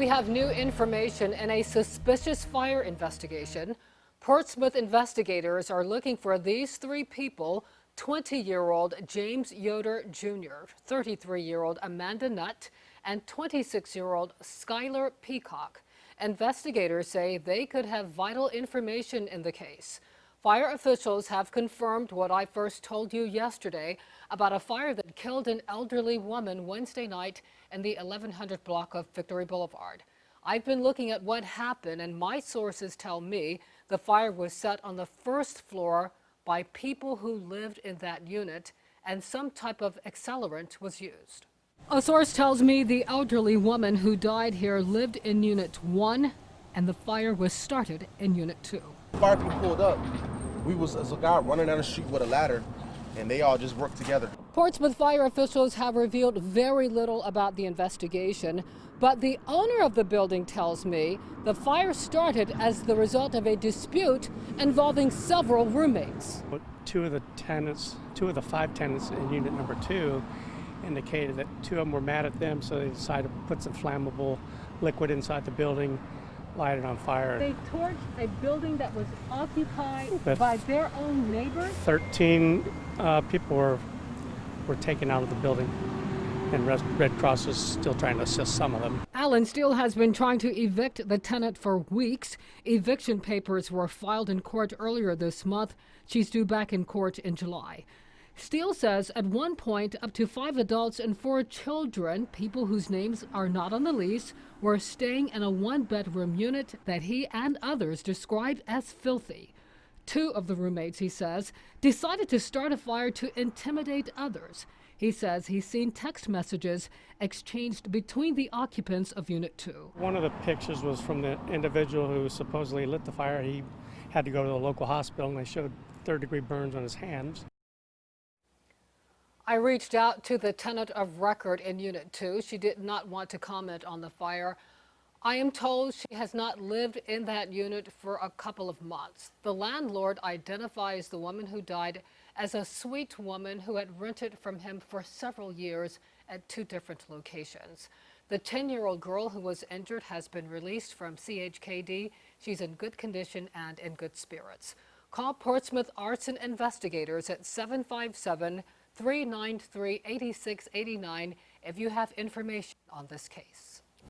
We have new information in a suspicious fire investigation. Portsmouth investigators are looking for these three people: 20-year-old James Yoder Jr., 33-year-old Amanda Nutt, and 26-year-old Skylar Peacock. Investigators say they could have vital information in the case. Fire officials have confirmed what I first told you yesterday about a fire that killed an elderly woman Wednesday night in the 1100 block of Victory Boulevard. I've been looking at what happened, and my sources tell me the fire was set on the first floor by people who lived in that unit, and some type of accelerant was used. A source tells me the elderly woman who died here lived in Unit 1, and the fire was started in Unit 2. Fire people pulled up. We was a guy running down the street with a ladder, and they all just worked together. Portsmouth fire officials have revealed very little about the investigation, but the owner of the building tells me the fire started as the result of a dispute involving several roommates. Two of the five tenants in unit number 2 indicated that 2 of them were mad at them, so they decided to put some flammable liquid inside the building, light it on fire. They torched a building that was occupied by their own neighbors. 13 people were taken out of the building, and Red Cross is still trying to assist some of them. Alan Steele has been trying to evict the tenant for weeks. Eviction papers were filed in court earlier this month. She's due back in court in July. Steele says at one point up to 5 adults and 4 children, people whose names are not on the lease, were staying in a 1-bedroom unit that he and others described as filthy. 2 of the roommates, he says, decided to start a fire to intimidate others. He says he's seen text messages exchanged between the occupants of Unit 2. One of the pictures was from the individual who supposedly lit the fire. He had to go to the local hospital, and they showed third-degree burns on his hands. I reached out to the tenant of record in Unit 2. She did not want to comment on the fire. I am told she has not lived in that unit for a couple of months. The landlord identifies the woman who died as a sweet woman who had rented from him for several years at 2 different locations. The 10-year-old girl who was injured has been released from CHKD. She's in good condition and in good spirits. Call Portsmouth Arson Investigators at 757-393-8689 if you have information on this case.